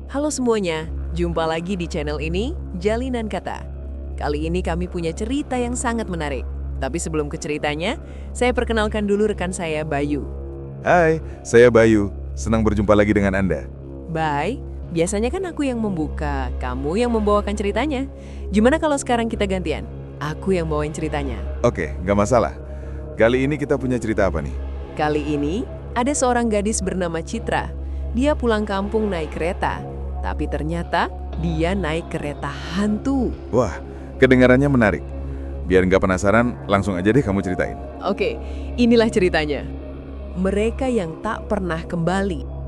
Halo semuanya, jumpa lagi di channel ini, Jalinan Kata. Kali ini kami punya cerita yang sangat menarik. Tapi sebelum ke ceritanya, saya perkenalkan dulu rekan saya, Bayu. Hai, saya Bayu. Senang berjumpa lagi dengan Anda. Bye, biasanya kan aku yang membuka, kamu yang membawakan ceritanya. Gimana kalau sekarang kita gantian? Aku yang bawain ceritanya. Oke, nggak masalah. Kali ini kita punya cerita apa nih? Kali ini, ada seorang gadis bernama Citra. Dia pulang kampung naik kereta, tapi ternyata dia naik kereta hantu. Wah, kedengarannya menarik. Biar nggak penasaran, langsung aja deh kamu ceritain. Oke, inilah ceritanya. Mereka yang tak pernah kembali.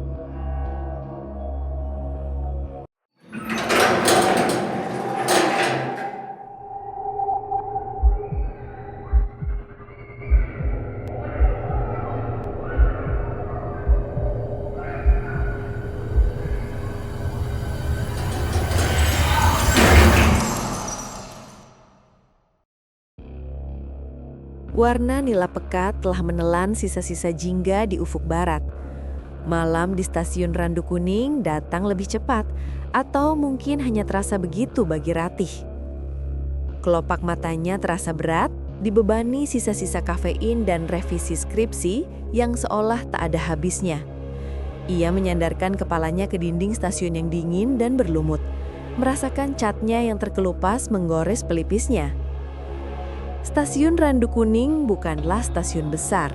Warna nila pekat telah menelan sisa-sisa jingga di ufuk barat. Malam di stasiun Randu Kuning datang lebih cepat, atau mungkin hanya terasa begitu bagi Ratih. Kelopak matanya terasa berat, dibebani sisa-sisa kafein dan revisi skripsi yang seolah tak ada habisnya. Ia menyandarkan kepalanya ke dinding stasiun yang dingin dan berlumut, merasakan catnya yang terkelupas menggores pelipisnya. Stasiun Randu Kuning bukanlah stasiun besar.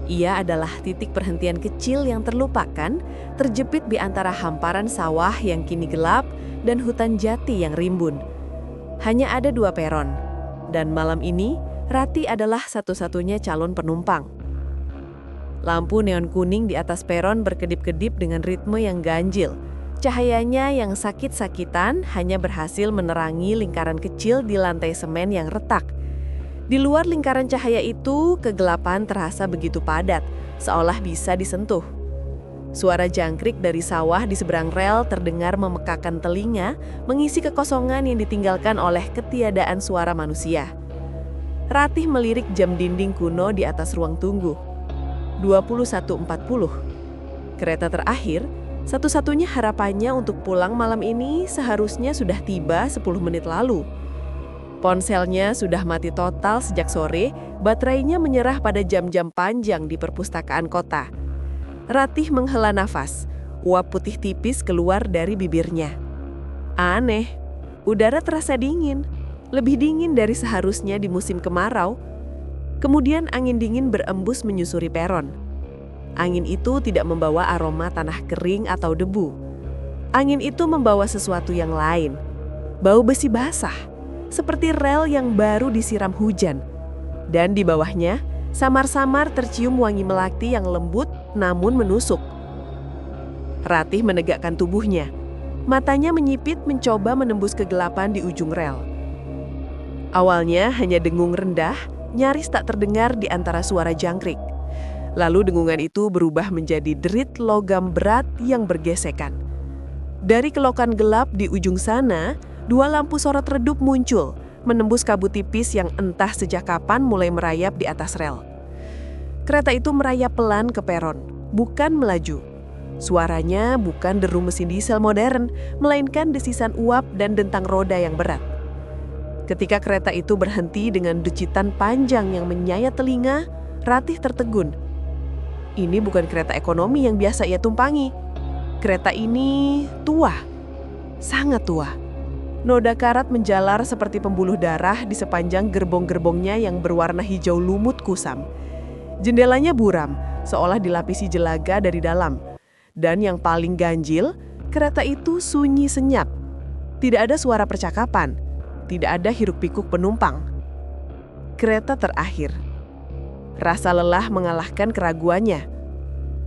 Ia adalah titik perhentian kecil yang terlupakan, terjepit di antara hamparan sawah yang kini gelap dan hutan jati yang rimbun. Hanya ada 2 peron, dan malam ini Rati adalah satu-satunya calon penumpang. Lampu neon kuning di atas peron berkedip-kedip dengan ritme yang ganjil. Cahayanya yang sakit-sakitan hanya berhasil menerangi lingkaran kecil di lantai semen yang retak. Di luar lingkaran cahaya itu, kegelapan terasa begitu padat, seolah bisa disentuh. Suara jangkrik dari sawah di seberang rel terdengar memekakan telinga, mengisi kekosongan yang ditinggalkan oleh ketiadaan suara manusia. Ratih melirik jam dinding kuno di atas ruang tunggu. 21.40. Kereta terakhir, satu-satunya harapannya untuk pulang malam ini seharusnya sudah tiba 10 menit lalu. Ponselnya sudah mati total sejak sore, baterainya menyerah pada jam-jam panjang di perpustakaan kota. Ratih menghela nafas, uap putih tipis keluar dari bibirnya. Aneh, udara terasa dingin, lebih dingin dari seharusnya di musim kemarau. Kemudian angin dingin berembus menyusuri peron. Angin itu tidak membawa aroma tanah kering atau debu. Angin itu membawa sesuatu yang lain, bau besi basah, seperti rel yang baru disiram hujan. Dan di bawahnya, samar-samar tercium wangi melati yang lembut namun menusuk. Ratih menegakkan tubuhnya. Matanya menyipit mencoba menembus kegelapan di ujung rel. Awalnya hanya dengung rendah, nyaris tak terdengar di antara suara jangkrik. Lalu dengungan itu berubah menjadi derit logam berat yang bergesekan. Dari kelokan gelap di ujung sana, 2 lampu sorot redup muncul, menembus kabut tipis yang entah sejak kapan mulai merayap di atas rel. Kereta itu merayap pelan ke peron, bukan melaju. Suaranya bukan deru mesin diesel modern, melainkan desisan uap dan dentang roda yang berat. Ketika kereta itu berhenti dengan decitan panjang yang menyayat telinga, Ratih tertegun. Ini bukan kereta ekonomi yang biasa ia tumpangi. Kereta ini tua, sangat tua. Noda karat menjalar seperti pembuluh darah di sepanjang gerbong-gerbongnya yang berwarna hijau lumut kusam. Jendelanya buram, seolah dilapisi jelaga dari dalam. Dan yang paling ganjil, kereta itu sunyi senyap. Tidak ada suara percakapan, tidak ada hiruk-pikuk penumpang. Kereta terakhir. Rasa lelah mengalahkan keraguannya.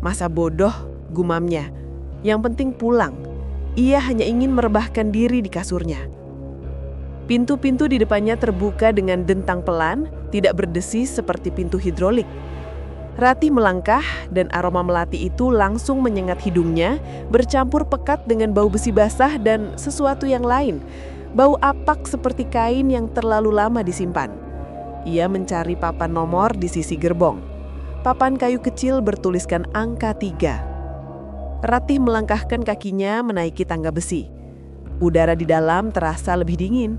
Masa bodoh, gumamnya. Yang penting pulang. Ia hanya ingin merebahkan diri di kasurnya. Pintu-pintu di depannya terbuka dengan dentang pelan, tidak berdesis seperti pintu hidrolik. Ratih melangkah dan aroma melati itu langsung menyengat hidungnya, bercampur pekat dengan bau besi basah dan sesuatu yang lain. Bau apak seperti kain yang terlalu lama disimpan. Ia mencari papan nomor di sisi gerbong. Papan kayu kecil bertuliskan angka 3. Ratih melangkahkan kakinya menaiki tangga besi. Udara di dalam terasa lebih dingin.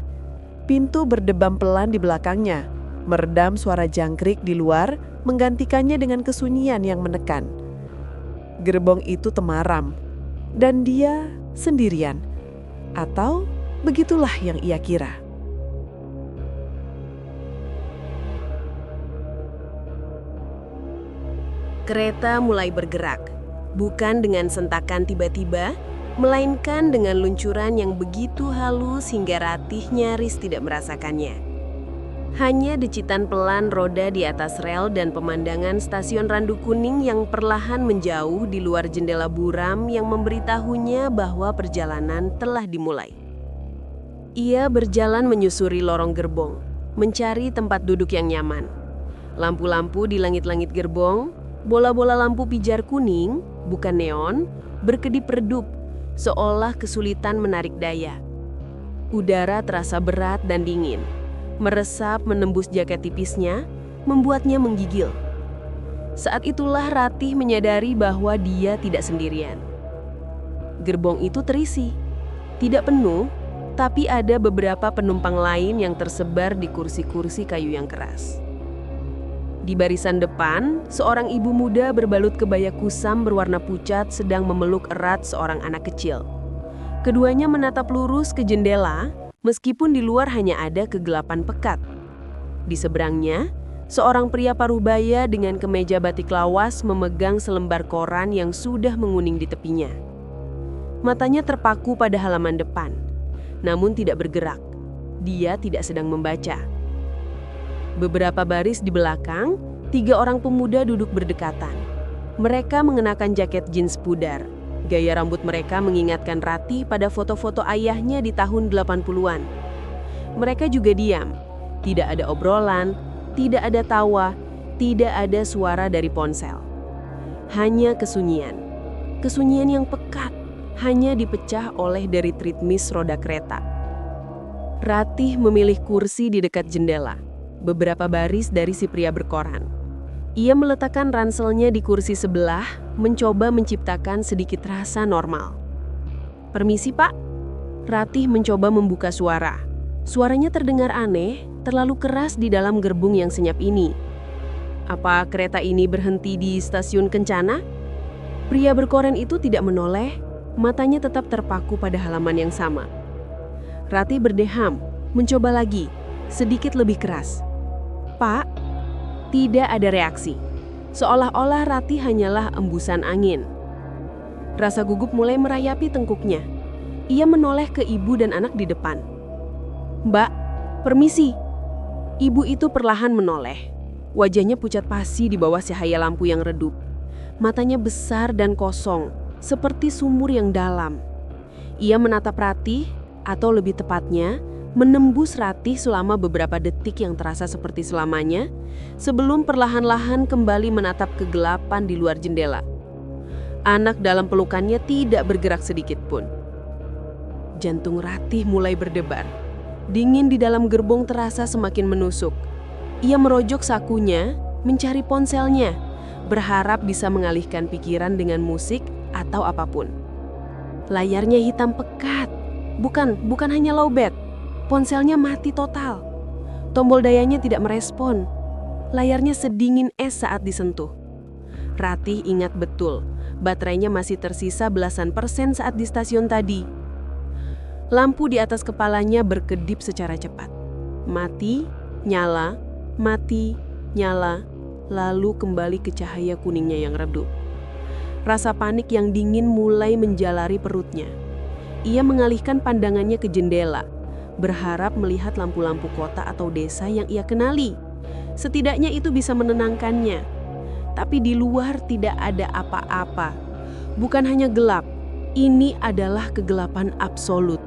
Pintu berdebam pelan di belakangnya, meredam suara jangkrik di luar, menggantikannya dengan kesunyian yang menekan. Gerbong itu temaram, dan dia sendirian. Atau begitulah yang ia kira. Kereta mulai bergerak, bukan dengan sentakan tiba-tiba, melainkan dengan luncuran yang begitu halus hingga Ratih nyaris tidak merasakannya. Hanya decitan pelan roda di atas rel dan pemandangan stasiun Randu Kuning yang perlahan menjauh di luar jendela buram yang memberitahunya bahwa perjalanan telah dimulai. Ia berjalan menyusuri lorong gerbong, mencari tempat duduk yang nyaman. Lampu-lampu di langit-langit gerbong, bola-bola lampu pijar kuning, bukan neon, berkedip redup, seolah kesulitan menarik daya. Udara terasa berat dan dingin, meresap menembus jaket tipisnya, membuatnya menggigil. Saat itulah Ratih menyadari bahwa dia tidak sendirian. Gerbong itu terisi, tidak penuh, tapi ada beberapa penumpang lain yang tersebar di kursi-kursi kayu yang keras. Di barisan depan, seorang ibu muda berbalut kebaya kusam berwarna pucat sedang memeluk erat seorang anak kecil. Keduanya menatap lurus ke jendela, meskipun di luar hanya ada kegelapan pekat. Di seberangnya, seorang pria paruh-baya dengan kemeja batik lawas memegang selembar koran yang sudah menguning di tepinya. Matanya terpaku pada halaman depan, namun tidak bergerak. Dia tidak sedang membaca. Beberapa baris di belakang, 3 orang pemuda duduk berdekatan. Mereka mengenakan jaket jeans pudar. Gaya rambut mereka mengingatkan Ratih pada foto-foto ayahnya di tahun 80-an. Mereka juga diam. Tidak ada obrolan, tidak ada tawa, tidak ada suara dari ponsel. Hanya kesunyian. Kesunyian yang pekat, hanya dipecah oleh derit ritmis roda kereta. Ratih memilih kursi di dekat jendela, beberapa baris dari si pria berkoran. Ia meletakkan ranselnya di kursi sebelah, mencoba menciptakan sedikit rasa normal. "Permisi, Pak." Ratih mencoba membuka suara. Suaranya terdengar aneh, terlalu keras di dalam gerbong yang senyap ini. "Apa kereta ini berhenti di stasiun Kencana?" Pria berkoran itu tidak menoleh, matanya tetap terpaku pada halaman yang sama. Ratih berdeham, mencoba lagi, sedikit lebih keras. "Pak." Tidak ada reaksi. Seolah-olah Ratih hanyalah embusan angin. Rasa gugup mulai merayapi tengkuknya. Ia menoleh ke ibu dan anak di depan. "Mbak, permisi." Ibu itu perlahan menoleh. Wajahnya pucat pasi di bawah cahaya lampu yang redup. Matanya besar dan kosong, seperti sumur yang dalam. Ia menatap Ratih, atau lebih tepatnya, menembus Ratih selama beberapa detik yang terasa seperti selamanya, sebelum perlahan-lahan kembali menatap kegelapan di luar jendela. Anak dalam pelukannya tidak bergerak sedikit pun. Jantung Ratih mulai berdebar. Dingin di dalam gerbong terasa semakin menusuk. Ia merojok sakunya, mencari ponselnya, berharap bisa mengalihkan pikiran dengan musik atau apapun. Layarnya hitam pekat. Bukan hanya lowbat. Ponselnya mati total. Tombol dayanya tidak merespon. Layarnya sedingin es saat disentuh. Ratih ingat betul, baterainya masih tersisa belasan persen saat di stasiun tadi. Lampu di atas kepalanya berkedip secara cepat. Mati, nyala, mati, nyala, lalu kembali ke cahaya kuningnya yang redup. Rasa panik yang dingin mulai menjalari perutnya. Ia mengalihkan pandangannya ke jendela, berharap melihat lampu-lampu kota atau desa yang ia kenali. Setidaknya itu bisa menenangkannya. Tapi di luar tidak ada apa-apa. Bukan hanya gelap, ini adalah kegelapan absolut.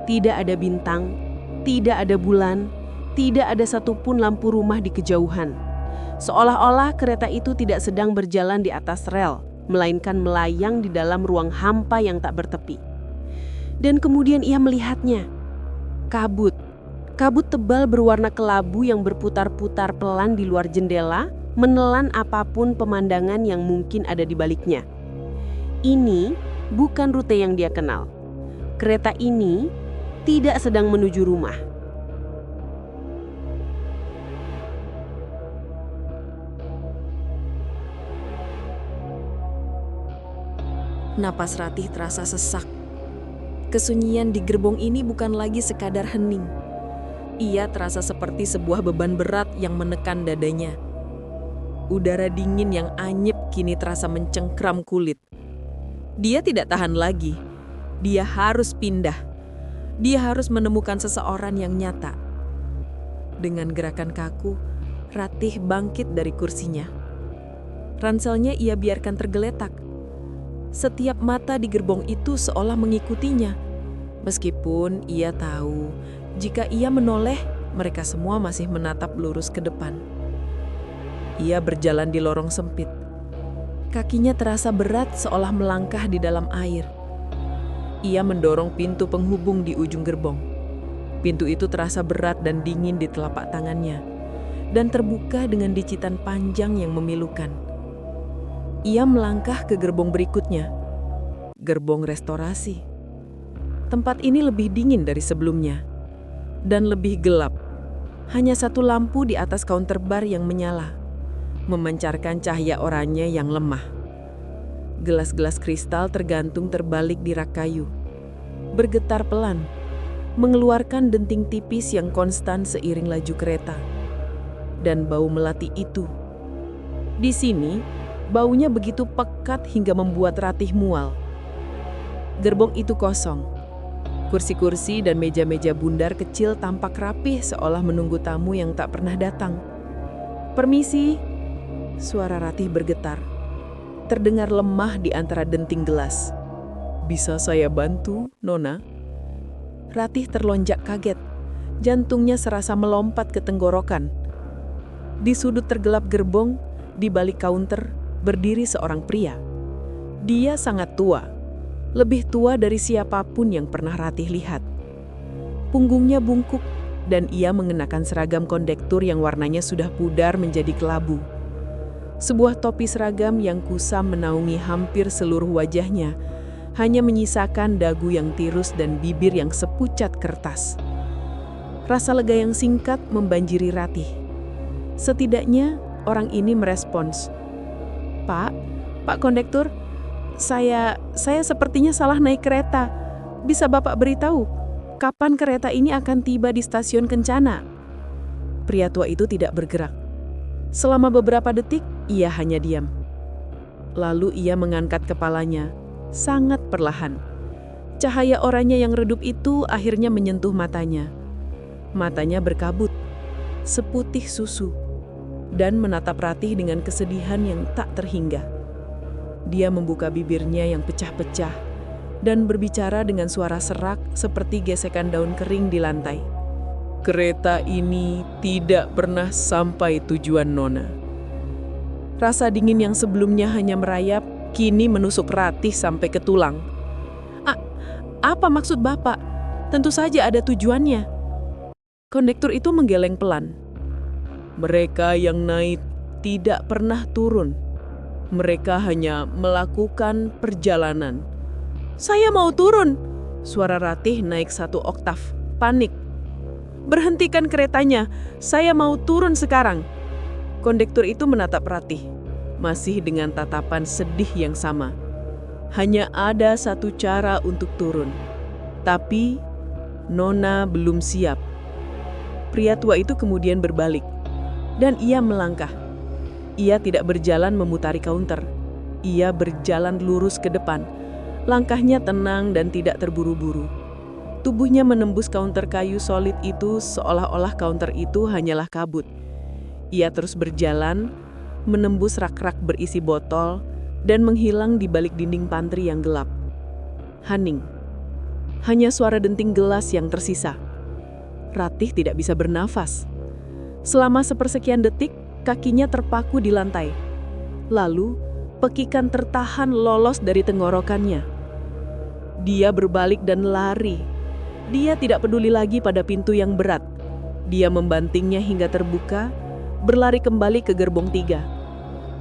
Tidak ada bintang, tidak ada bulan, tidak ada satupun lampu rumah di kejauhan. Seolah-olah kereta itu tidak sedang berjalan di atas rel, melainkan melayang di dalam ruang hampa yang tak bertepi. Dan kemudian ia melihatnya. Kabut tebal berwarna kelabu yang berputar-putar pelan di luar jendela, menelan apapun pemandangan yang mungkin ada di baliknya. Ini bukan rute yang dia kenal. Kereta ini tidak sedang menuju rumah. Napas Ratih terasa sesak. Kesunyian di gerbong ini bukan lagi sekadar hening. Ia terasa seperti sebuah beban berat yang menekan dadanya. Udara dingin yang anyep kini terasa mencengkram kulit. Dia tidak tahan lagi. Dia harus pindah. Dia harus menemukan seseorang yang nyata. Dengan gerakan kaku, Ratih bangkit dari kursinya. Ranselnya ia biarkan tergeletak. Setiap mata di gerbong itu seolah mengikutinya. Meskipun ia tahu, jika ia menoleh, mereka semua masih menatap lurus ke depan. Ia berjalan di lorong sempit. Kakinya terasa berat seolah melangkah di dalam air. Ia mendorong pintu penghubung di ujung gerbong. Pintu itu terasa berat dan dingin di telapak tangannya, dan terbuka dengan dicitan panjang yang memilukan. Ia melangkah ke gerbong berikutnya, gerbong restorasi. Tempat ini lebih dingin dari sebelumnya, dan lebih gelap. Hanya satu lampu di atas counter bar yang menyala, memancarkan cahaya oranye yang lemah. Gelas-gelas kristal tergantung terbalik di rak kayu, bergetar pelan, mengeluarkan denting tipis yang konstan seiring laju kereta. Dan bau melati itu. Di sini, baunya begitu pekat hingga membuat Ratih mual. Gerbong itu kosong. Kursi-kursi dan meja-meja bundar kecil tampak rapih seolah menunggu tamu yang tak pernah datang. "Permisi," suara Ratih bergetar. Terdengar lemah di antara denting gelas. "Bisa saya bantu, Nona?" Ratih terlonjak kaget. Jantungnya serasa melompat ke tenggorokan. Di sudut tergelap gerbong, di balik kaunter, berdiri seorang pria. Dia sangat tua, lebih tua dari siapapun yang pernah Ratih lihat. Punggungnya bungkuk dan ia mengenakan seragam kondektur yang warnanya sudah pudar menjadi kelabu. Sebuah topi seragam yang kusam menaungi hampir seluruh wajahnya, hanya menyisakan dagu yang tirus dan bibir yang sepucat kertas. Rasa lega yang singkat membanjiri Ratih. Setidaknya orang ini merespons. Pak kondektur, saya sepertinya salah naik kereta. Bisa Bapak beritahu, kapan kereta ini akan tiba di stasiun Kencana?" Pria tua itu tidak bergerak. Selama beberapa detik, ia hanya diam. Lalu ia mengangkat kepalanya, sangat perlahan. Cahaya oranye yang redup itu akhirnya menyentuh matanya. Matanya berkabut, seputih susu, dan menatap Ratih dengan kesedihan yang tak terhingga. Dia membuka bibirnya yang pecah-pecah dan berbicara dengan suara serak seperti gesekan daun kering di lantai. "Kereta ini tidak pernah sampai tujuan, Nona." Rasa dingin yang sebelumnya hanya merayap, kini menusuk Ratih sampai ke tulang. Apa maksud Bapak? Tentu saja ada tujuannya." Kondektur itu menggeleng pelan. "Mereka yang naik tidak pernah turun. Mereka hanya melakukan perjalanan." "Saya mau turun!" Suara Ratih naik satu oktav, panik. "Berhentikan keretanya, saya mau turun sekarang." Kondektur itu menatap Ratih, masih dengan tatapan sedih yang sama. Hanya ada satu cara untuk turun. Tapi Nona belum siap. Pria tua itu kemudian berbalik, dan ia melangkah. Ia tidak berjalan memutari kaunter. Ia berjalan lurus ke depan. Langkahnya tenang dan tidak terburu-buru. Tubuhnya menembus kaunter kayu solid itu seolah-olah kaunter itu hanyalah kabut. Ia terus berjalan, menembus rak-rak berisi botol, dan menghilang di balik dinding pantry yang gelap. Hening. Hanya suara denting gelas yang tersisa. Ratih tidak bisa bernafas. Selama sepersekian detik, kakinya terpaku di lantai. Lalu, pekikan tertahan lolos dari tenggorokannya. Dia berbalik dan lari. Dia tidak peduli lagi pada pintu yang berat. Dia membantingnya hingga terbuka, berlari kembali ke gerbong 3.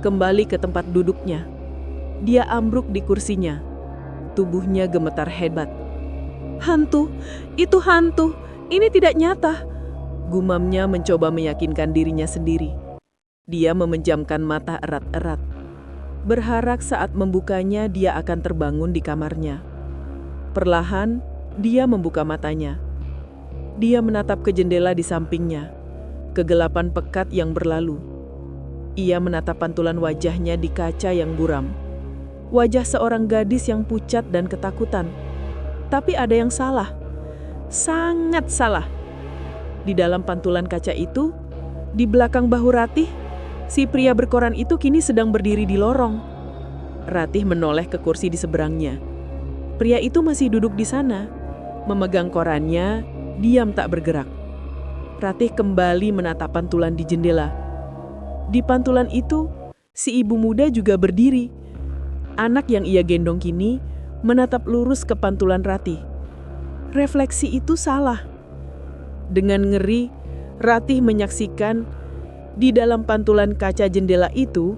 Kembali ke tempat duduknya. Dia ambruk di kursinya. Tubuhnya gemetar hebat. "Hantu, itu hantu, ini tidak nyata," gumamnya mencoba meyakinkan dirinya sendiri. Dia memejamkan mata erat-erat, berharap saat membukanya dia akan terbangun di kamarnya. Perlahan, dia membuka matanya. Dia menatap ke jendela di sampingnya, kegelapan pekat yang berlalu. Ia menatap pantulan wajahnya di kaca yang buram. Wajah seorang gadis yang pucat dan ketakutan. Tapi ada yang salah. Sangat salah. Di dalam pantulan kaca itu, di belakang bahu Ratih, si pria berkoran itu kini sedang berdiri di lorong. Ratih menoleh ke kursi di seberangnya. Pria itu masih duduk di sana, memegang korannya, diam tak bergerak. Ratih kembali menatap pantulan di jendela. Di pantulan itu, si ibu muda juga berdiri. Anak yang ia gendong kini menatap lurus ke pantulan Ratih. Refleksi itu salah. Dengan ngeri, Ratih menyaksikan di dalam pantulan kaca jendela itu,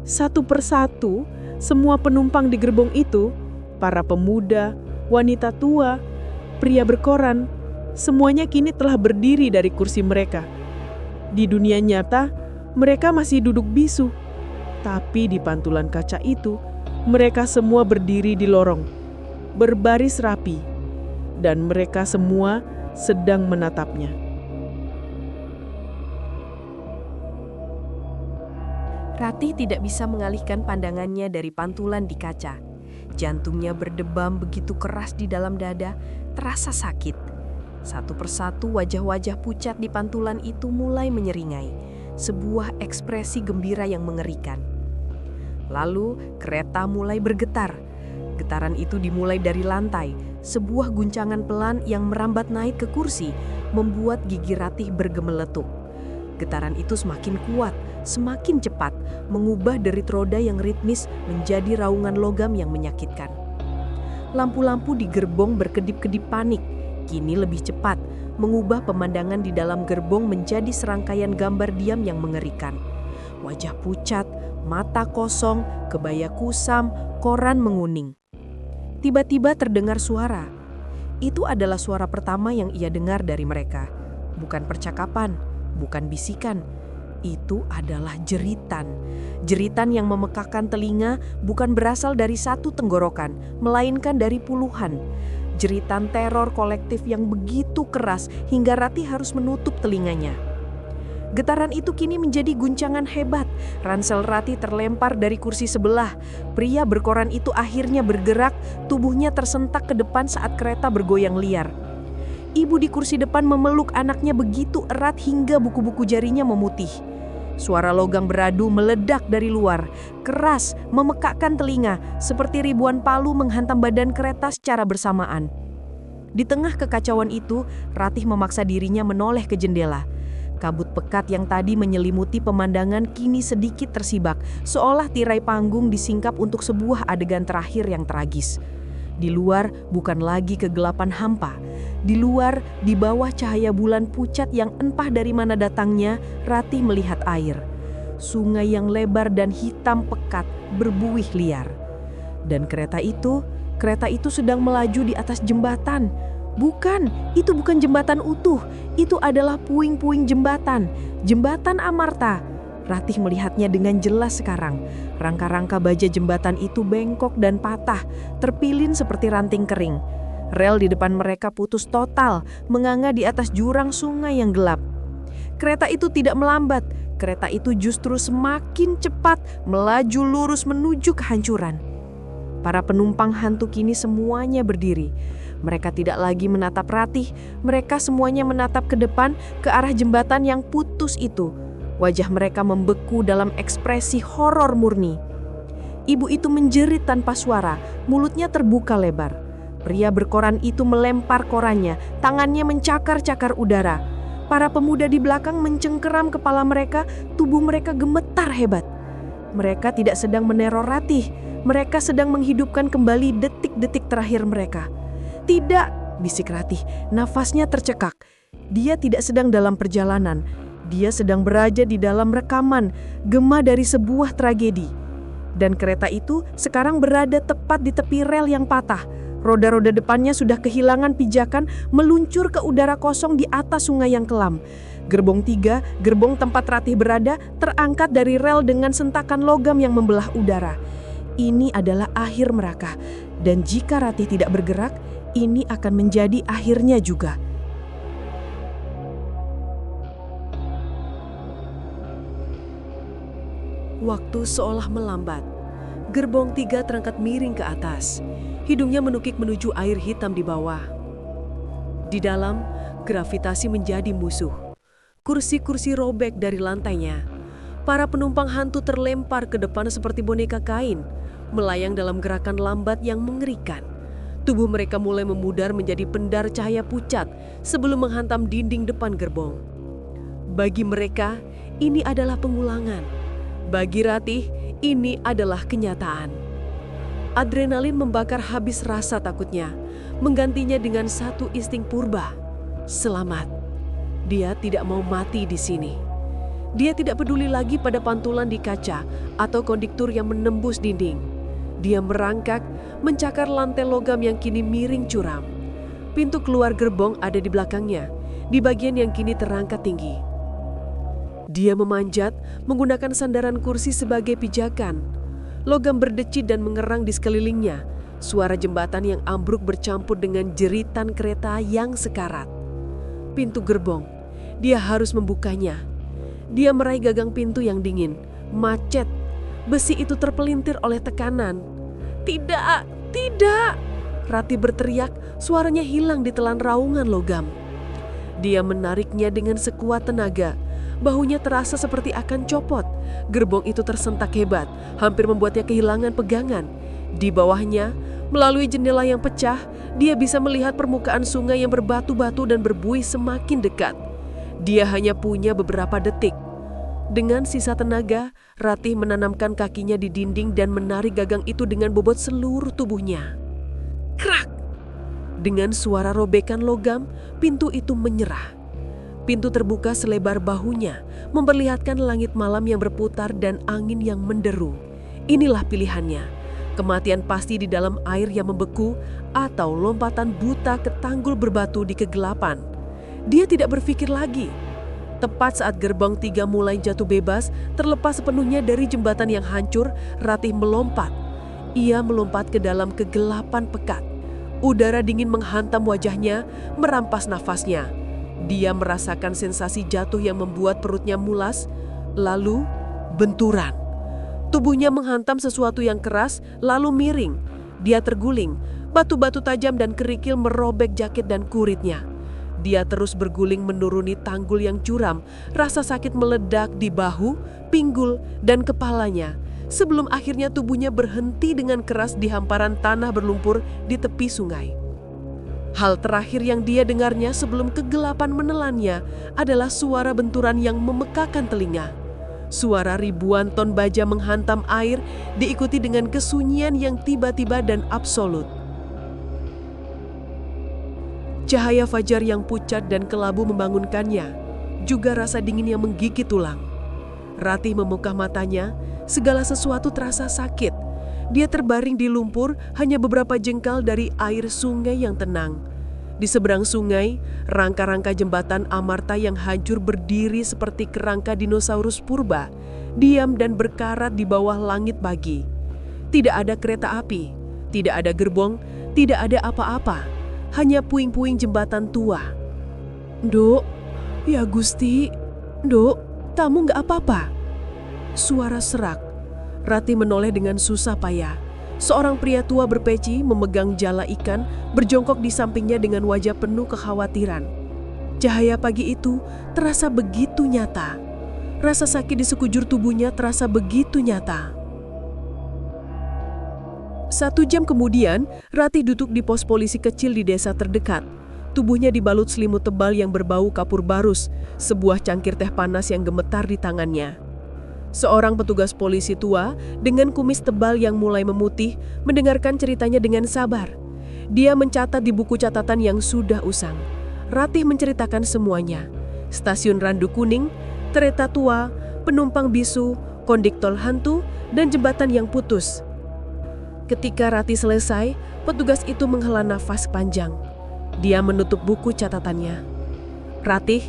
satu persatu, semua penumpang di gerbong itu, para pemuda, wanita tua, pria berkoran, semuanya kini telah berdiri dari kursi mereka. Di dunia nyata, mereka masih duduk bisu. Tapi di pantulan kaca itu, mereka semua berdiri di lorong, berbaris rapi, dan mereka semua sedang menatapnya. Ratih tidak bisa mengalihkan pandangannya dari pantulan di kaca. Jantungnya berdebam begitu keras di dalam dada, terasa sakit. Satu persatu wajah-wajah pucat di pantulan itu mulai menyeringai, sebuah ekspresi gembira yang mengerikan. Lalu kereta mulai bergetar. Getaran itu dimulai dari lantai, sebuah guncangan pelan yang merambat naik ke kursi, membuat gigi Ratih bergemeletuk. Getaran itu semakin kuat, semakin cepat, mengubah derit roda yang ritmis menjadi raungan logam yang menyakitkan. Lampu-lampu di gerbong berkedip-kedip panik, kini lebih cepat, mengubah pemandangan di dalam gerbong menjadi serangkaian gambar diam yang mengerikan. Wajah pucat, mata kosong, kebaya kusam, koran menguning. Tiba-tiba terdengar suara. Itu adalah suara pertama yang ia dengar dari mereka. Bukan percakapan, bukan bisikan. Itu adalah jeritan. Jeritan yang memekakkan telinga bukan berasal dari satu tenggorokan, melainkan dari puluhan. Jeritan teror kolektif yang begitu keras hingga Ratih harus menutup telinganya. Getaran itu kini menjadi guncangan hebat. Ransel Ratih terlempar dari kursi sebelah. Pria berkoran itu akhirnya bergerak, tubuhnya tersentak ke depan saat kereta bergoyang liar. Ibu di kursi depan memeluk anaknya begitu erat hingga buku-buku jarinya memutih. Suara logam beradu meledak dari luar, keras, memekakkan telinga, seperti ribuan palu menghantam badan kereta secara bersamaan. Di tengah kekacauan itu, Ratih memaksa dirinya menoleh ke jendela. Kabut pekat yang tadi menyelimuti pemandangan kini sedikit tersibak, seolah tirai panggung disingkap untuk sebuah adegan terakhir yang tragis. Di luar bukan lagi kegelapan hampa. Di luar, di bawah cahaya bulan pucat yang entah dari mana datangnya, Ratih melihat air. Sungai yang lebar dan hitam pekat berbuih liar. Dan kereta itu sedang melaju di atas jembatan. Bukan, itu bukan jembatan utuh. Itu adalah puing-puing jembatan. Jembatan Amarta. Ratih melihatnya dengan jelas sekarang. Rangka-rangka baja jembatan itu bengkok dan patah, terpilin seperti ranting kering. Rel di depan mereka putus total, menganga di atas jurang sungai yang gelap. Kereta itu tidak melambat. Kereta itu justru semakin cepat, melaju lurus menuju kehancuran. Para penumpang hantu kini semuanya berdiri. Mereka tidak lagi menatap Ratih, mereka semuanya menatap ke depan, ke arah jembatan yang putus itu. Wajah mereka membeku dalam ekspresi horor murni. Ibu itu menjerit tanpa suara, mulutnya terbuka lebar. Pria berkoran itu melempar korannya, tangannya mencakar-cakar udara. Para pemuda di belakang mencengkeram kepala mereka, tubuh mereka gemetar hebat. Mereka tidak sedang meneror Ratih, mereka sedang menghidupkan kembali detik-detik terakhir mereka. Tidak, bisik Ratih, nafasnya tercekak. Dia tidak sedang dalam perjalanan. Dia sedang berada di dalam rekaman, gema dari sebuah tragedi. Dan kereta itu sekarang berada tepat di tepi rel yang patah. Roda-roda depannya sudah kehilangan pijakan, meluncur ke udara kosong di atas sungai yang kelam. Gerbong 3, gerbong tempat Ratih berada, terangkat dari rel dengan sentakan logam yang membelah udara. Ini adalah akhir mereka, dan jika Ratih tidak bergerak, ini akan menjadi akhirnya juga. Waktu seolah melambat. Gerbong 3 terangkat miring ke atas. Hidungnya menukik menuju air hitam di bawah. Di dalam, gravitasi menjadi musuh. Kursi-kursi robek dari lantainya. Para penumpang hantu terlempar ke depan seperti boneka kain, melayang dalam gerakan lambat yang mengerikan. Tubuh mereka mulai memudar menjadi pendar cahaya pucat sebelum menghantam dinding depan gerbong. Bagi mereka, ini adalah pengulangan. Bagi Ratih, ini adalah kenyataan. Adrenalin membakar habis rasa takutnya, menggantinya dengan satu insting purba. Selamat. Dia tidak mau mati di sini. Dia tidak peduli lagi pada pantulan di kaca atau konduktor yang menembus dinding. Dia merangkak, mencakar lantai logam yang kini miring curam. Pintu keluar gerbong ada di belakangnya, di bagian yang kini terangkat tinggi. Dia memanjat, menggunakan sandaran kursi sebagai pijakan. Logam berdecit dan mengerang di sekelilingnya. Suara jembatan yang ambruk bercampur dengan jeritan kereta yang sekarat. Pintu gerbong. Dia harus membukanya. Dia meraih gagang pintu yang dingin. Macet. Besi itu terpelintir oleh tekanan. Tidak, tidak. Ratih berteriak, suaranya hilang di telan raungan logam. Dia menariknya dengan sekuat tenaga. Bahunya terasa seperti akan copot. Gerbong itu tersentak hebat, hampir membuatnya kehilangan pegangan. Di bawahnya, melalui jendela yang pecah, dia bisa melihat permukaan sungai yang berbatu-batu dan berbuih semakin dekat. Dia hanya punya beberapa detik. Dengan sisa tenaga, Ratih menanamkan kakinya di dinding dan menarik gagang itu dengan bobot seluruh tubuhnya. Krak! Dengan suara robekan logam, pintu itu menyerah. Pintu terbuka selebar bahunya, memperlihatkan langit malam yang berputar dan angin yang menderu. Inilah pilihannya, kematian pasti di dalam air yang membeku atau lompatan buta ke tanggul berbatu di kegelapan. Dia tidak berpikir lagi. Tepat saat gerbong 3 mulai jatuh bebas, terlepas sepenuhnya dari jembatan yang hancur, Ratih melompat. Ia melompat ke dalam kegelapan pekat. Udara dingin menghantam wajahnya, merampas nafasnya. Dia merasakan sensasi jatuh yang membuat perutnya mulas, lalu benturan. Tubuhnya menghantam sesuatu yang keras, lalu miring. Dia terguling, batu-batu tajam dan kerikil merobek jaket dan kuritnya. Dia terus berguling menuruni tanggul yang curam, rasa sakit meledak di bahu, pinggul, dan kepalanya. Sebelum akhirnya tubuhnya berhenti dengan keras di hamparan tanah berlumpur di tepi sungai. Hal terakhir yang dia dengarnya sebelum kegelapan menelannya adalah suara benturan yang memekakan telinga. Suara ribuan ton baja menghantam air diikuti dengan kesunyian yang tiba-tiba dan absolut. Cahaya fajar yang pucat dan kelabu membangunkannya, juga rasa dingin yang menggigit tulang. Ratih membuka matanya, segala sesuatu terasa sakit. Dia terbaring di lumpur hanya beberapa jengkal dari air sungai yang tenang. Di seberang sungai, rangka-rangka jembatan Amarta yang hancur berdiri seperti kerangka dinosaurus purba, diam dan berkarat di bawah langit pagi. Tidak ada kereta api, tidak ada gerbong, tidak ada apa-apa, hanya puing-puing jembatan tua. "Dok, ya Gusti, Dok, kamu nggak apa-apa?" Suara serak. Ratih menoleh dengan susah payah. Seorang pria tua berpeci memegang jala ikan berjongkok di sampingnya dengan wajah penuh kekhawatiran. Cahaya pagi itu terasa begitu nyata. Rasa sakit di sekujur tubuhnya terasa begitu nyata. 1 jam kemudian, Ratih duduk di pos polisi kecil di desa terdekat. Tubuhnya dibalut selimut tebal yang berbau kapur barus, sebuah cangkir teh panas yang gemetar di tangannya. Seorang petugas polisi tua dengan kumis tebal yang mulai memutih mendengarkan ceritanya dengan sabar. Dia mencatat di buku catatan yang sudah usang. Ratih menceritakan semuanya. Stasiun Randu Kuning, kereta tua, penumpang bisu, konduktor hantu, dan jembatan yang putus. Ketika Ratih selesai, petugas itu menghela nafas panjang. Dia menutup buku catatannya. Ratih,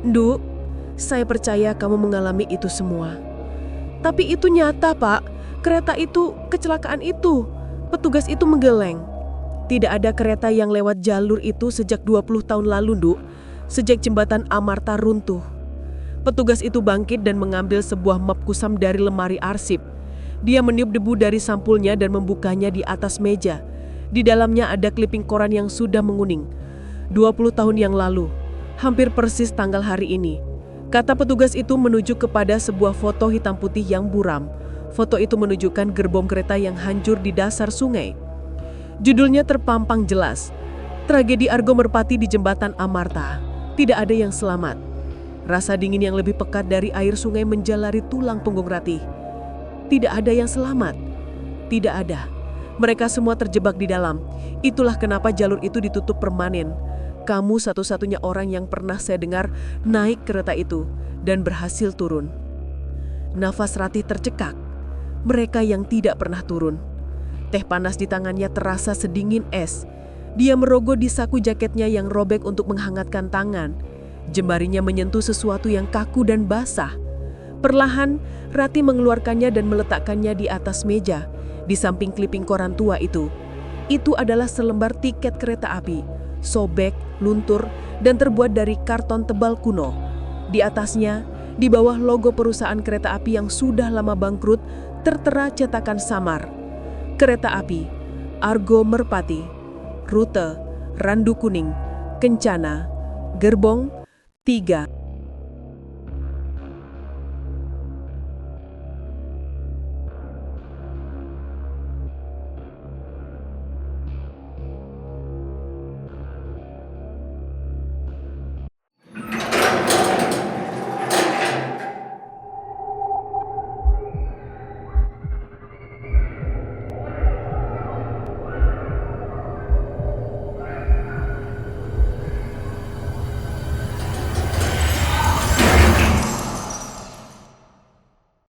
Nduk, saya percaya kamu mengalami itu semua. Tapi itu nyata, Pak. Kereta itu, kecelakaan itu. Petugas itu menggeleng. Tidak ada kereta yang lewat jalur itu sejak 20 tahun lalu, Nduk. Sejak jembatan Amarta runtuh. Petugas itu bangkit dan mengambil sebuah map kusam dari lemari arsip. Dia meniup debu dari sampulnya dan membukanya di atas meja. Di dalamnya ada kliping koran yang sudah menguning. 20 tahun yang lalu, hampir persis tanggal hari ini. Kata petugas itu menuju kepada sebuah foto hitam putih yang buram. Foto itu menunjukkan gerbong kereta yang hancur di dasar sungai. Judulnya terpampang jelas, Tragedi Argo Merpati di Jembatan Amarta. Tidak ada yang selamat. Rasa dingin yang lebih pekat dari air sungai menjalari tulang punggung Ratih. Tidak ada yang selamat. Tidak ada. Mereka semua terjebak di dalam. Itulah kenapa jalur itu ditutup permanen. Kamu satu-satunya orang yang pernah saya dengar naik kereta itu dan berhasil turun. Nafas Ratih tercekak. Mereka yang tidak pernah turun. Teh panas di tangannya terasa sedingin es. Dia merogoh di saku jaketnya yang robek untuk menghangatkan tangan. Jemarinya menyentuh sesuatu yang kaku dan basah. Perlahan, Ratih mengeluarkannya dan meletakkannya di atas meja, di samping kliping koran tua itu. Itu adalah selembar tiket kereta api, sobek, luntur, dan terbuat dari karton tebal kuno. Di atasnya, di bawah logo perusahaan kereta api yang sudah lama bangkrut, tertera cetakan samar. Kereta api, Argo Merpati, rute, Randu Kuning, Kencana, gerbong 3.